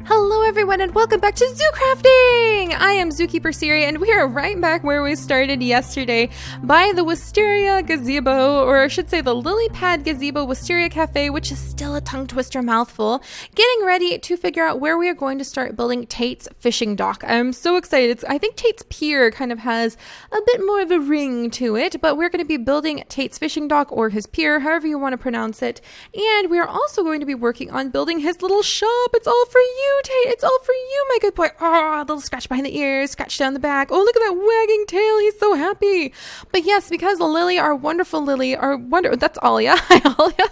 Hello everyone and welcome back to Zoo Crafting! I am Zookeeper Seri and we are right back where we started yesterday by the Wisteria Gazebo, or I should say the Lily Pad Gazebo Wisteria Cafe, which is still a tongue twister mouthful, getting ready to figure out where we are going to start building Tate's fishing dock. I'm so excited. I think Tate's pier kind of has a bit more of a ring to it, but we're going to be building Tate's fishing dock, or his pier, however you want to pronounce it, and we are also going to be working on building his little shop. It's all for you, Tate. It's all for you, my good boy. Oh, a little scratch behind the ears, scratch down the back. Oh, look at that wagging tail. He's so happy. But yes, because Lily, our wonderful Lily, that's Alia. Hi, Alia.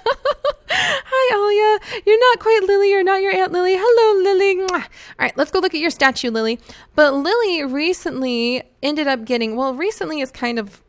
Hi, Alia. You're not quite Lily. You're not your Aunt Lily. Hello, Lily. Mwah. All right, let's go look at your statue, Lily. But Lily recently ended up getting, well, recently is kind of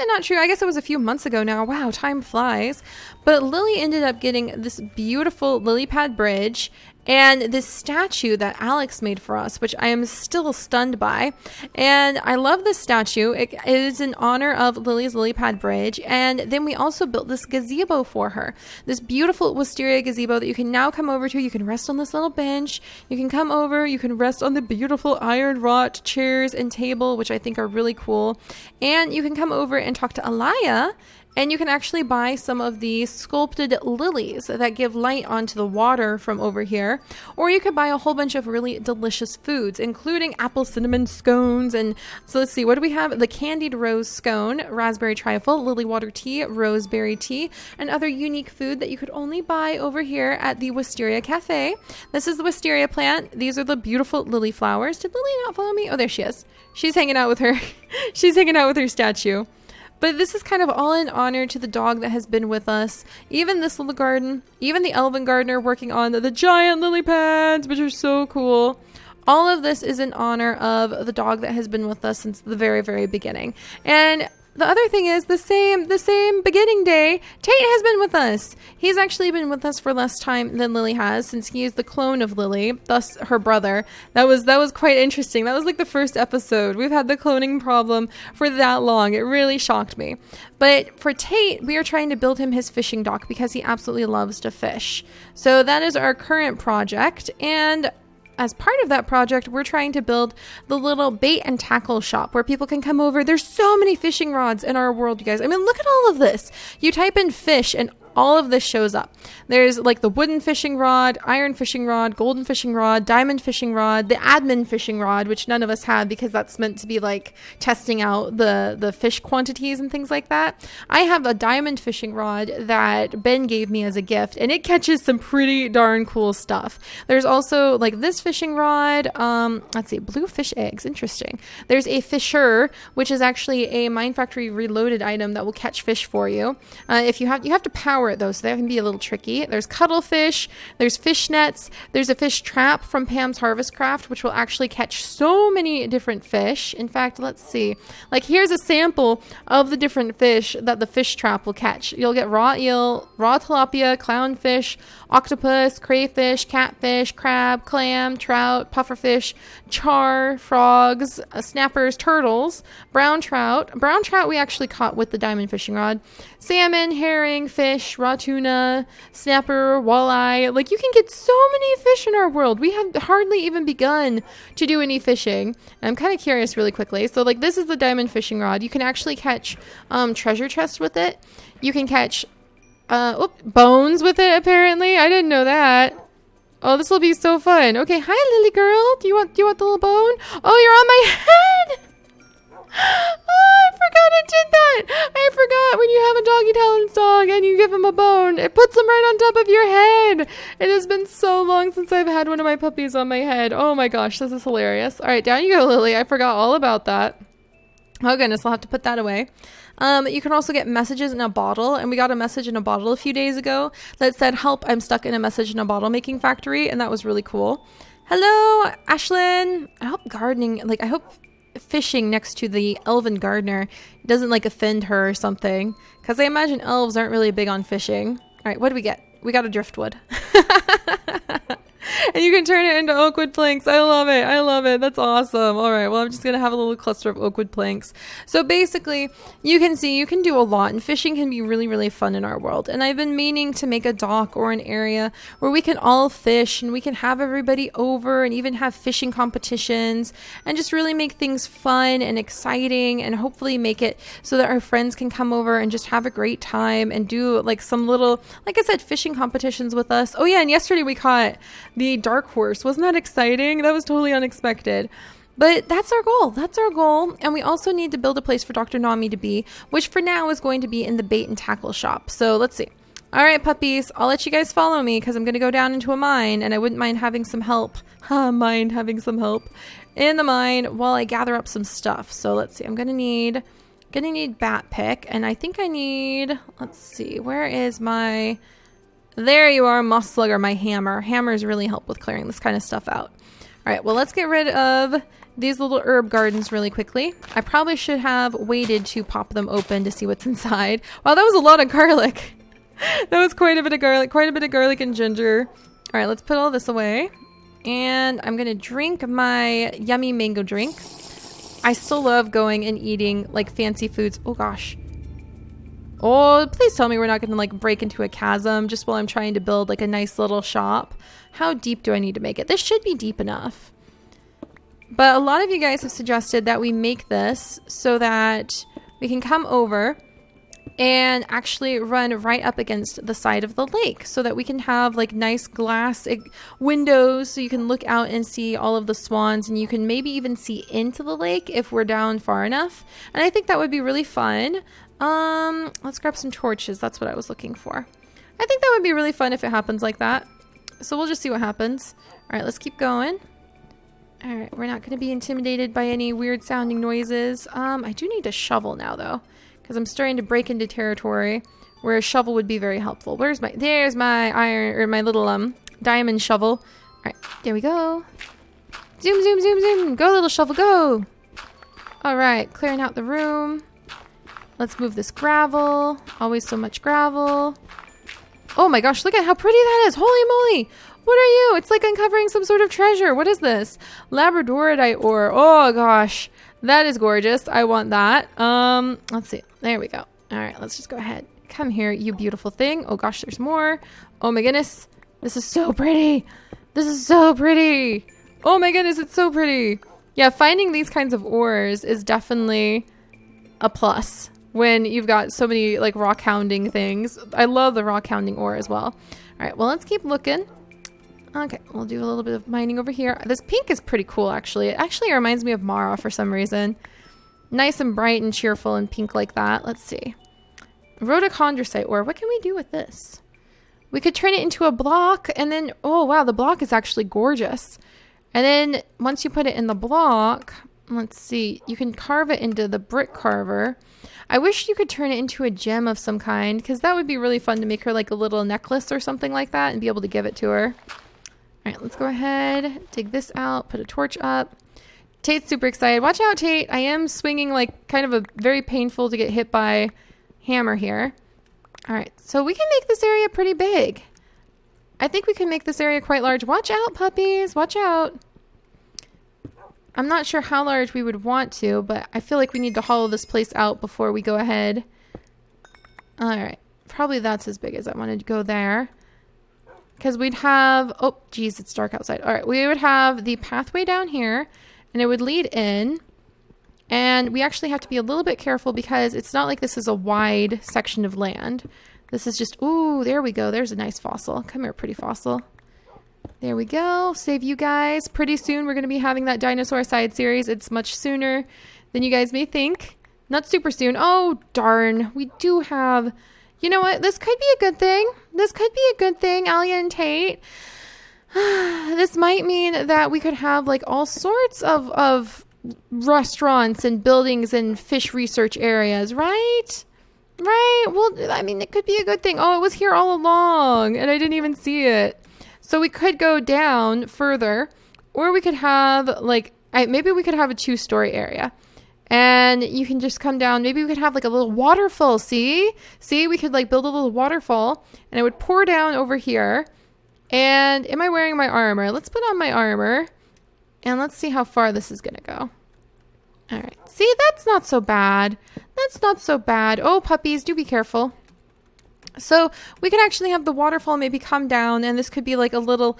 not true. I guess it was a few months ago now. Wow, time flies. But Lily ended up getting this beautiful lily pad bridge and this statue that Alex made for us, which I am still stunned by. And I love this statue. It is in honor of Lily's lily pad bridge. And then we also built this gazebo for her. This beautiful wisteria gazebo that you can now come over to. You can rest on this little bench. You can come over. You can rest on the beautiful iron wrought chairs and table, which I think are really cool. And you can come over and talk to Alaya. And you can actually buy some of these sculpted lilies that give light onto the water from over here. Or you could buy a whole bunch of really delicious foods, including apple cinnamon scones. And so let's see, what do we have? The candied rose scone, raspberry trifle, lily water tea, roseberry tea, and other unique food that you could only buy over here at the Wisteria Cafe. This is the wisteria plant. These are the beautiful lily flowers. Did Lily not follow me? Oh, there she is. She's hanging out with her. She's hanging out with her statue. But this is kind of all in honor to the dog that has been with us. Even this little garden, even the elven gardener working on the giant lily pads, which are so cool. All of this is in honor of the dog that has been with us since the very, very beginning. And the other thing is the same beginning day, Tate has been with us. He's actually been with us for less time than Lily has, since he is the clone of Lily, thus her brother. That was quite interesting. That was like the first episode. We've had the cloning problem for that long. It really shocked me. But for Tate, we are trying to build him his fishing dock because he absolutely loves to fish. So that is our current project, and as part of that project, we're trying to build the little bait and tackle shop where people can come over. There's so many fishing rods in our world, you guys. I mean, look at all of this. You type in fish and all of this shows up. There's like the wooden fishing rod, iron fishing rod, golden fishing rod, diamond fishing rod, the admin fishing rod, which none of us have because that's meant to be like testing out the fish quantities and things like that. I have a diamond fishing rod that Ben gave me as a gift, and it catches some pretty darn cool stuff. There's also like this fishing rod. Let's see, blue fish eggs. Interesting. There's a fisher, which is actually a Mine Factory Reloaded item that will catch fish for you. If you have to power it though, so that can be a little tricky. There's cuttlefish, there's fish nets, there's a fish trap from Pam's Harvest Craft, which will actually catch so many different fish. In fact, let's see, like here's a sample of the different fish that the fish trap will catch. You'll get raw eel, raw tilapia, clownfish, octopus, crayfish, catfish, crab, clam, trout, pufferfish, char, frogs, snappers, turtles, brown trout. Brown trout we actually caught with the diamond fishing rod. Salmon, herring, fish, raw tuna, snapper, walleye. Like, you can get so many fish in our world. We have hardly even begun to do any fishing. I'm kind of curious really quickly. So, like, this is the diamond fishing rod. You can actually catch treasure chests with it. You can catch bones with it, apparently. I didn't know that. Oh, this will be so fun. Okay, hi, Lily girl. Do you want the little bone? Oh, you're on my head. Oh, I forgot it did that. I forgot when you have a doggy talents dog and you give him a bone, it puts him right on top of your head. It has been so long since I've had one of my puppies on my head. Oh my gosh, this is hilarious. All right, down you go, Lily. I forgot all about that. Oh goodness, I'll have to put that away. You can also get messages in a bottle, and we got a message in a bottle a few days ago that said, "Help, I'm stuck in a message in a bottle making factory," and that was really cool. Hello, Ashlyn. I hope gardening, I hope fishing next to the elven gardener doesn't offend her or something, because I imagine elves aren't really big on fishing. All right, what do we get? We got a driftwood. And you can turn it into oakwood planks. I love it. I love it. That's awesome. All right. Well, I'm just going to have a little cluster of oakwood planks. So basically, you can see you can do a lot, and fishing can be really, really fun in our world. And I've been meaning to make a dock or an area where we can all fish and we can have everybody over and even have fishing competitions and just really make things fun and exciting, and hopefully make it so that our friends can come over and just have a great time and do like some little, like I said, fishing competitions with us. Oh yeah, and yesterday we caught the dark horse. Wasn't that exciting? That was totally unexpected. But that's our goal. That's our goal. And we also need to build a place for Dr. Nami to be, which for now is going to be in the bait and tackle shop. So let's see. All right, puppies, I'll let you guys follow me because I'm going to go down into a mine, and I wouldn't mind having some help. Mind having some help in the mine while I gather up some stuff. So let's see. I'm going to need bat pick, and I think I need, let's see, where is my, there you are, moss slugger, my hammer. Hammers really help with clearing this kind of stuff out. All right, well, let's get rid of these little herb gardens really quickly. I probably should have waited to pop them open to see what's inside. Wow, that was a lot of garlic. That was quite a bit of garlic and ginger. All right, let's put all this away. And I'm going to drink my yummy mango drink. I still love going and eating like fancy foods. Oh gosh. Oh, please tell me we're not going to like break into a chasm just while I'm trying to build like a nice little shop. How deep do I need to make it? This should be deep enough. But a lot of you guys have suggested that we make this so that we can come over and actually run right up against the side of the lake so that we can have like nice glass windows so you can look out and see all of the swans, and you can maybe even see into the lake if we're down far enough. And I think that would be really fun. Let's grab some torches. That's what I was looking for. I think that would be really fun if it happens like that. So we'll just see what happens. All right, let's keep going. All right, we're not going to be intimidated by any weird sounding noises. I do need a shovel now though, because I'm starting to break into territory where a shovel would be very helpful. There's my iron, or my little diamond shovel. All right, there we go. Zoom, zoom, zoom, zoom. Go, little shovel, go. All right, clearing out the room. Let's move this gravel. Always so much gravel. Oh my gosh, look at how pretty that is. Holy moly. What are you? It's like uncovering some sort of treasure. What is this? Labradorite ore. Oh gosh. That is gorgeous. I want that. Let's see. There we go. All right, let's just go ahead. Come here, you beautiful thing. Oh gosh, there's more. Oh my goodness. This is so pretty. This is so pretty. Oh my goodness, it's so pretty. Yeah, finding these kinds of ores is definitely a plus when you've got so many like rock hounding things. I love the rock hounding ore as well. All right, well, let's keep looking. Okay, we'll do a little bit of mining over here. This pink is pretty cool, actually. It actually reminds me of Mara for some reason. Nice and bright and cheerful and pink like that. Let's see. Rhodochrosite ore. What can we do with this? We could turn it into a block, and then, oh wow, the block is actually gorgeous. And then once you put it in the block, let's see, you can carve it into the brick carver. I wish you could turn it into a gem of some kind, because that would be really fun to make her like a little necklace or something like that and be able to give it to her. All right, let's go ahead, dig this out, put a torch up. Tate's super excited. Watch out, Tate. I am swinging like kind of a very painful to get hit by hammer here. All right, so we can make this area pretty big. I think we can make this area quite large. Watch out, puppies. Watch out. I'm not sure how large we would want to, but I feel like we need to hollow this place out before we go ahead. All right, probably that's as big as I wanted to go there. Because we'd have, oh geez, it's dark outside. All right, we would have the pathway down here, and it would lead in. And we actually have to be a little bit careful because it's not like this is a wide section of land. This is just, ooh, there we go. There's a nice fossil. Come here, pretty fossil. There we go. Save you guys. Pretty soon we're going to be having that dinosaur side series. It's much sooner than you guys may think. Not super soon. Oh, darn. We do have... You know what? This could be a good thing. This could be a good thing, Alia and Tate. This might mean that we could have like all sorts of restaurants and buildings and fish research areas, right? Right? Well, I mean, it could be a good thing. Oh, it was here all along and I didn't even see it. So we could go down further, or we could have like, maybe we could have a 2-story area. And you can just come down. Maybe we could have like a little waterfall. See, we could like build a little waterfall and it would pour down over here. And am I wearing my armor? Let's put on my armor and let's see how far this is going to go. All right. See, that's not so bad. That's not so bad. Oh, puppies, do be careful. So we could actually have the waterfall maybe come down, and this could be like a little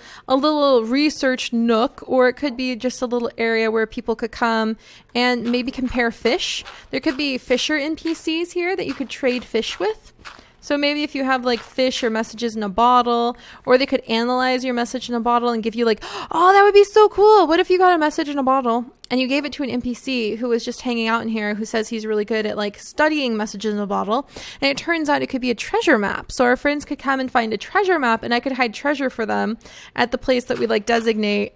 research nook, or it could be just a little area where people could come and maybe compare fish. There could be fisher NPCs here that you could trade fish with. So maybe if you have like fish or messages in a bottle, or they could analyze your message in a bottle and give you like, oh, that would be so cool. What if you got a message in a bottle and you gave it to an NPC who was just hanging out in here, who says he's really good at like studying messages in a bottle. And it turns out it could be a treasure map. So our friends could come and find a treasure map, and I could hide treasure for them at the place that we like designate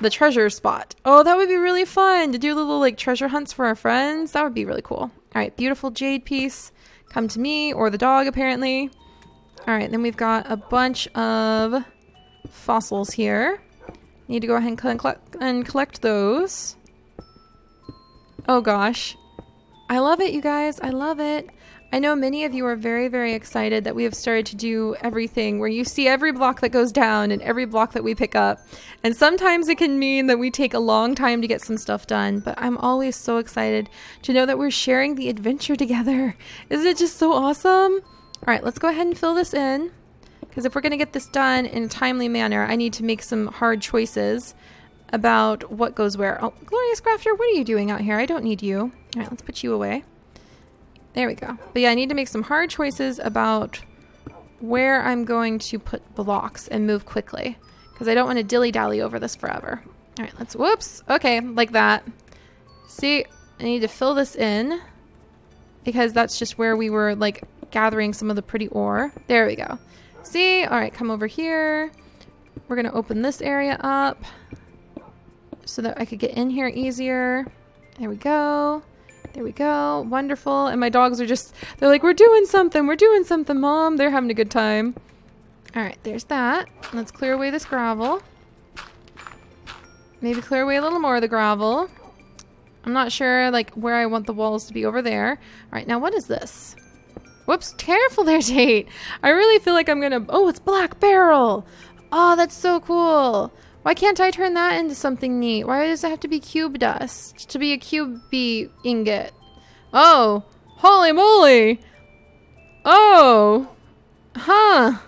the treasure spot. Oh, that would be really fun to do little like treasure hunts for our friends. That would be really cool. All right, beautiful jade piece. Come to me, or the dog, apparently. All right, then we've got a bunch of fossils here. Need to go ahead and collect those. Oh gosh. I love it, you guys. I love it. I know many of you are very, very excited that we have started to do everything where you see every block that goes down and every block that we pick up. And sometimes it can mean that we take a long time to get some stuff done, but I'm always so excited to know that we're sharing the adventure together. Isn't it just so awesome? All right, let's go ahead and fill this in, because if we're going to get this done in a timely manner, I need to make some hard choices about what goes where. Oh, Glorious Crafter, what are you doing out here? I don't need you. All right, let's put you away. There we go. But yeah, I need to make some hard choices about where I'm going to put blocks and move quickly, because I don't want to dilly-dally over this forever. All right, let's, whoops. Okay, like that. See, I need to fill this in, because that's just where we were like gathering some of the pretty ore. There we go. See, all right, come over here. We're going to open this area up so that I could get in here easier. There we go. There we go. Wonderful. And my dogs are just, they're like, we're doing something, Mom. They're having a good time. All right, there's that. Let's clear away this gravel. Maybe clear away a little more of the gravel. I'm not sure like where I want the walls to be over there. All right, now what is this? Whoops, careful there, Tate. I really feel like I'm gonna, oh, it's black beryl. Oh, that's so cool. Why can't I turn that into something neat? Why does it have to be cube dust to be a cube ingot? Oh, holy moly. Oh, huh.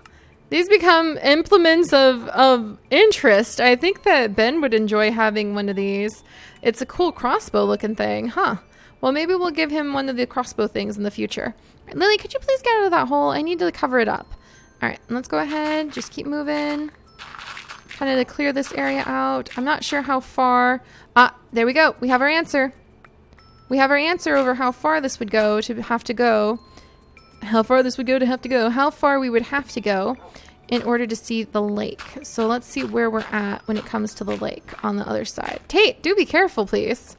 These become implements of interest. I think that Ben would enjoy having one of these. It's a cool crossbow looking thing, huh? Well, maybe we'll give him one of the crossbow things in the future. Right, Lily, could you please get out of that hole? I need to cover it up. All right, let's go ahead. Just keep moving. Kind of to clear this area out. I'm not sure how far. Ah, there we go. We have our answer. We have our answer over how far this would go to have to go. How far this would go to have to go. How far we would have to go in order to see the lake. So let's see where we're at when it comes to the lake on the other side. Tate, do be careful, please.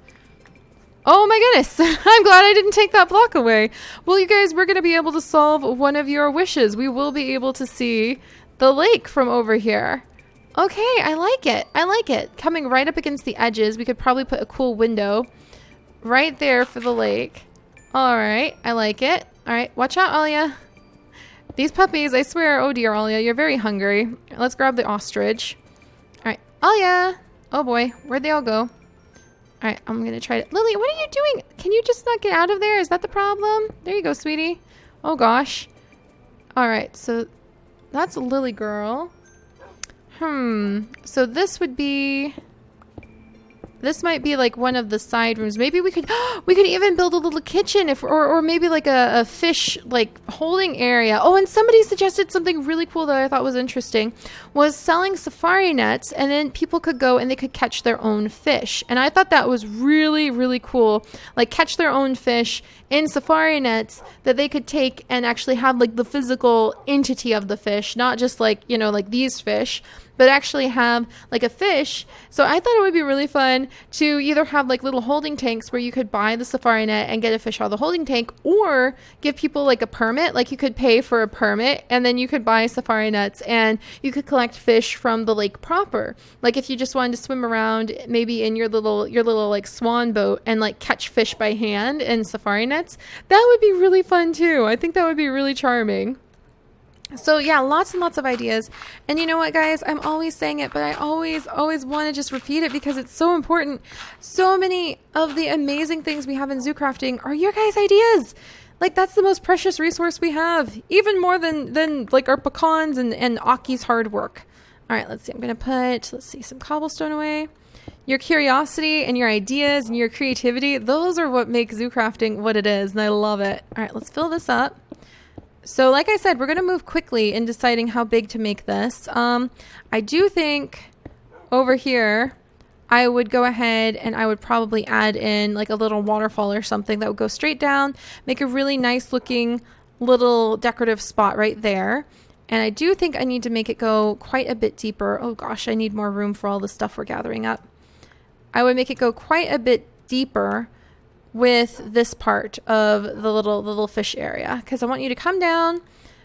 Oh my goodness. I'm glad I didn't take that block away. Well, you guys, we're going to be able to solve one of your wishes. We will be able to see the lake from over here. Okay, I like it. I like it. Coming right up against the edges, we could probably put a cool window right there for the lake. All right, I like it. All right, watch out, Alia. These puppies, I swear, oh dear, Alia, you're very hungry. Let's grab the ostrich. All right, Alia. Oh boy, where'd they all go? All right, I'm going to try to... Lily, what are you doing? Can you just not get out of there? Is that the problem? There you go, sweetie. Oh gosh. All right, so that's Lily girl. So this would be, this might be like one of the side rooms. Maybe we could even build a little kitchen or maybe like a fish like holding area. Oh, and somebody suggested something really cool that I thought was interesting, was selling safari nets, and then people could go and they could catch their own fish. And I thought that was really, really cool. Like catch their own fish in safari nets that they could take and actually have like the physical entity of the fish, not just like, you know, like these fish, but actually have like a fish. So I thought it would be really fun to either have like little holding tanks where you could buy the safari net and get a fish out of the holding tank, or give people like a permit. Like you could pay for a permit and then you could buy safari nets and you could collect fish from the lake proper. Like if you just wanted to swim around maybe in your little like swan boat and like catch fish by hand in safari nets, that would be really fun too. I think that would be really charming. So yeah, lots and lots of ideas. And you know what, guys? I'm always saying it, but I always want to just repeat it because it's so important. So many of the amazing things we have in zoo crafting are your guys' ideas. Like, that's the most precious resource we have, even more than like our pecans and Aki's hard work. All right, let's see. I'm going to put, let's see, some cobblestone away. Your curiosity and your ideas and your creativity, those are what make zoo crafting what it is, and I love it. All right, let's fill this up. So like I said, we're going to move quickly in deciding how big to make this. I do think over here, I would go ahead and I would probably add in like a little waterfall or something that would go straight down, make a really nice looking little decorative spot right there. And I do think I need to make it go quite a bit deeper. Oh gosh, I need more room for all the stuff we're gathering up. I would make it go quite a bit deeper with this part of the little fish area, because I want you to come down,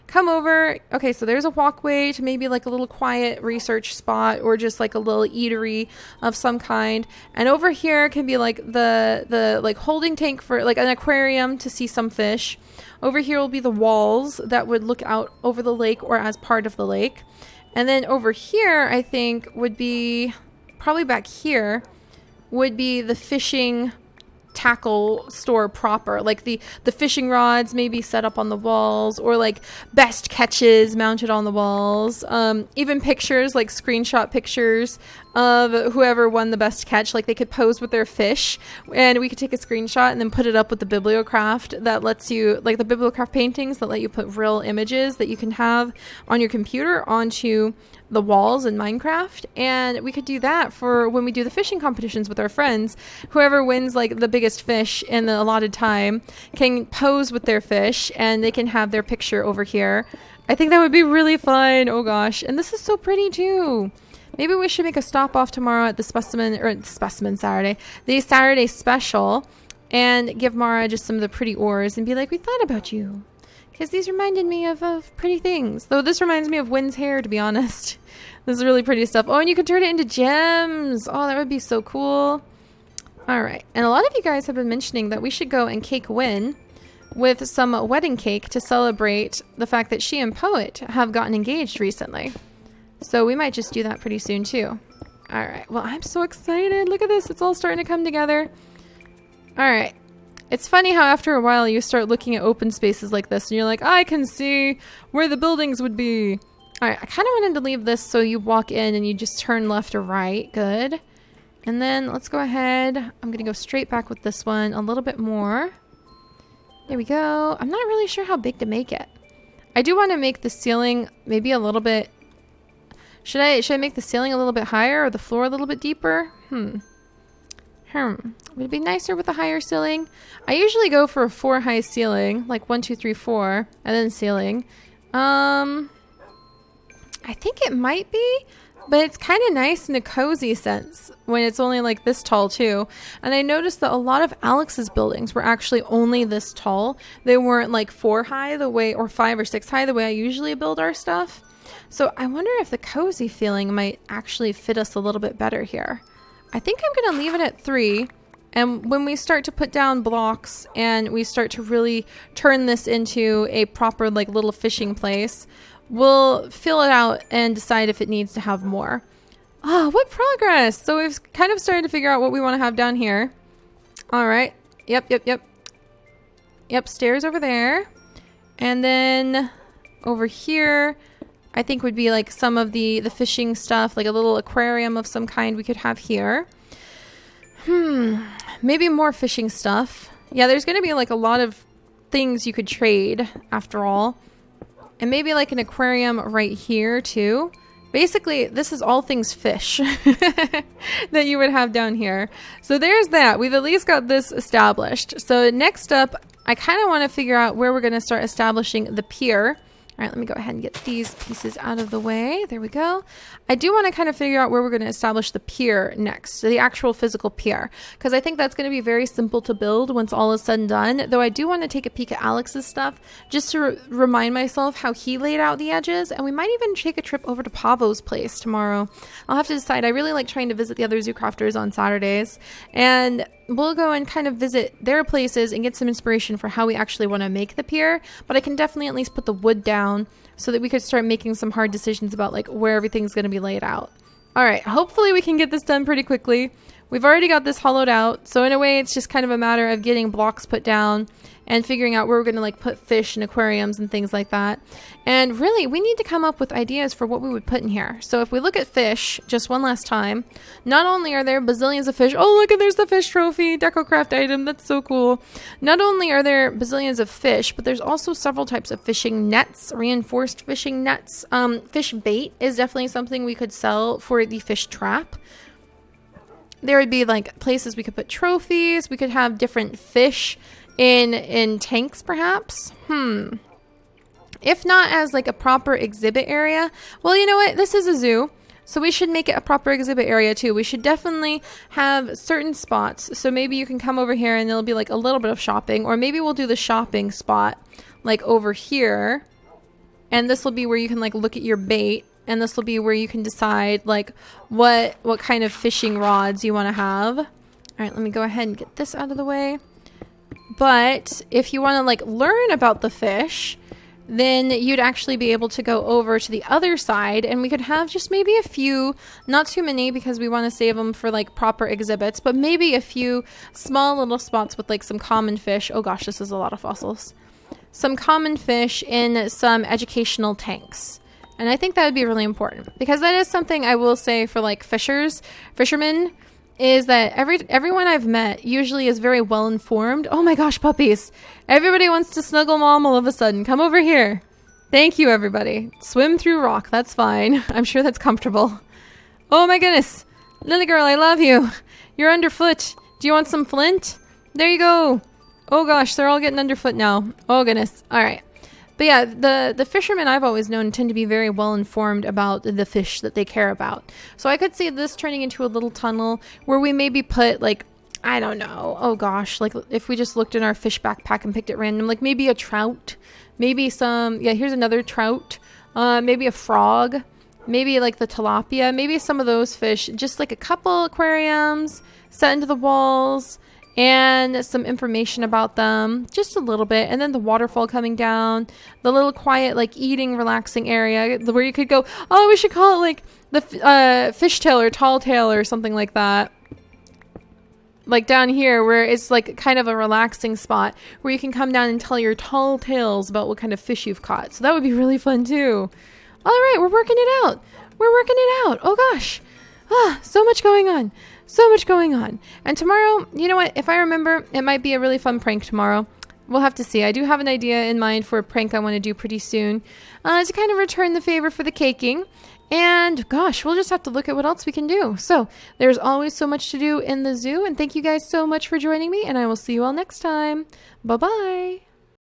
come over. Okay, so there's a walkway to maybe like a little quiet research spot or just like a little eatery of some kind. And over here can be like the like holding tank for like an aquarium to see some fish. Over here will be the walls that would look out over the lake or as part of the lake. And then over here, I think would be probably back here would be the fishing tackle store proper, like the fishing rods maybe set up on the walls, or like best catches mounted on the walls, even pictures, like screenshot pictures of whoever won the best catch. Like they could pose with their fish and we could take a screenshot and then put it up with the bibliocraft that lets you, like the bibliocraft paintings that let you put real images that you can have on your computer onto the walls in Minecraft. And we could do that for when we do the fishing competitions with our friends. Whoever wins like the biggest fish in the allotted time can pose with their fish and they can have their picture over here. I think that would be really fun. Oh gosh. And this is so pretty too. Maybe we should make a stop off tomorrow at the specimen Saturday, the Saturday special, and give Mara just some of the pretty ores and be like, we thought about you. Because these reminded me of pretty things. Though this reminds me of Wynn's hair, to be honest. This is really pretty stuff. Oh, and you can turn it into gems. Oh, that would be so cool. All right. And a lot of you guys have been mentioning that we should go and cake Wynn with some wedding cake to celebrate the fact that she and Poet have gotten engaged recently. So we might just do that pretty soon too. All right. Well, I'm so excited. Look at this. It's all starting to come together. All right. It's funny how after a while you start looking at open spaces like this and you're like, I can see where the buildings would be. All right. I kind of wanted to leave this so you walk in and you just turn left or right. Good. And then let's go ahead. I'm going to go straight back with this one a little bit more. There we go. I'm not really sure how big to make it. I do want to make the ceiling maybe a little bit. Should I make the ceiling a little bit higher or the floor a little bit deeper? Would it be nicer with a higher ceiling? I usually go for a 4 high ceiling, like 1, 2, 3, 4, and then ceiling. I think it might be, but it's kind of nice in a cozy sense when it's only like this tall too. And I noticed that a lot of Alex's buildings were actually only this tall. They weren't like 4 high the way, or 5 or 6 high the way I usually build our stuff. So I wonder if the cozy feeling might actually fit us a little bit better here. I think I'm going to leave it at 3. And when we start to put down blocks and we start to really turn this into a proper like little fishing place, we'll fill it out and decide if it needs to have more. Oh, what progress! So we've kind of started to figure out what we want to have down here. All right. Yep. Stairs over there. And then over here, I think would be like some of the fishing stuff, like a little aquarium of some kind we could have here. Maybe more fishing stuff. Yeah, there's going to be like a lot of things you could trade after all. And maybe like an aquarium right here too. Basically, this is all things fish that you would have down here. So there's that. We've at least got this established. So next up, I kind of want to figure out where we're going to start establishing the pier. All right, let me go ahead and get these pieces out of the way. There we go. I do want to kind of figure out where we're going to establish the pier next, so the actual physical pier, because I think that's going to be very simple to build once all is said and done, though I do want to take a peek at Alex's stuff just to remind myself how he laid out the edges, and we might even take a trip over to Pavo's place tomorrow. I'll have to decide. I really like trying to visit the other zoo crafters on Saturdays, and we'll go and kind of visit their places and get some inspiration for how we actually want to make the pier. But I can definitely at least put the wood down so that we could start making some hard decisions about like where everything's going to be laid out. All right, hopefully we can get this done pretty quickly. We've already got this hollowed out, so in a way it's just kind of a matter of getting blocks put down and figuring out where we're going to like put fish and aquariums and things like that. And really, we need to come up with ideas for what we would put in here. So if we look at fish just one last time, not only are there bazillions of fish, oh look, and there's the fish trophy, DecoCraft item, that's so cool. Not only are there bazillions of fish, but there's also several types of fishing nets, reinforced fishing nets. Fish bait is definitely something we could sell for the fish trap. There would be like places we could put trophies. We could have different fish in tanks, perhaps. If not as like a proper exhibit area, well, you know what? This is a zoo, so we should make it a proper exhibit area too. We should definitely have certain spots. So maybe you can come over here and there'll be like a little bit of shopping, or maybe we'll do the shopping spot like over here. And this will be where you can like look at your bait. And this will be where you can decide like what kind of fishing rods you want to have. All right, let me go ahead and get this out of the way. But if you want to like learn about the fish, then you'd actually be able to go over to the other side, and we could have just maybe a few, not too many because we want to save them for like proper exhibits, but maybe a few small little spots with like some common fish. Oh gosh, this is a lot of fossils. Some common fish in some educational tanks. And I think that would be really important, because that is something I will say for like fishermen, is that everyone I've met usually is very well informed. Oh my gosh, puppies. Everybody wants to snuggle mom all of a sudden. Come over here. Thank you, everybody. Swim through rock. That's fine. I'm sure that's comfortable. Oh my goodness. Lily girl, I love you. You're underfoot. Do you want some flint? There you go. Oh gosh, they're all getting underfoot now. Oh goodness. All right. But yeah, the fishermen I've always known tend to be very well informed about the fish that they care about. So I could see this turning into a little tunnel where we maybe put like, I don't know, oh gosh, like if we just looked in our fish backpack and picked at random, like maybe a trout, maybe some, yeah, here's another trout, maybe a frog, maybe like the tilapia, maybe some of those fish, just like a couple aquariums set into the walls, and some information about them, just a little bit, and then the waterfall coming down, the little quiet like eating relaxing area where you could go, oh, we should call it like the fishtail or tall tail or something like that, like down here where it's like kind of a relaxing spot where you can come down and tell your tall tales about what kind of fish you've caught. So that would be really fun too. All right, we're working it out. Oh gosh, so much going on. And tomorrow, you know what? If I remember, it might be a really fun prank tomorrow. We'll have to see. I do have an idea in mind for a prank I want to do pretty soon to kind of return the favor for the caking. And gosh, we'll just have to look at what else we can do. So there's always so much to do in the zoo. And thank you guys so much for joining me. And I will see you all next time. Bye-bye.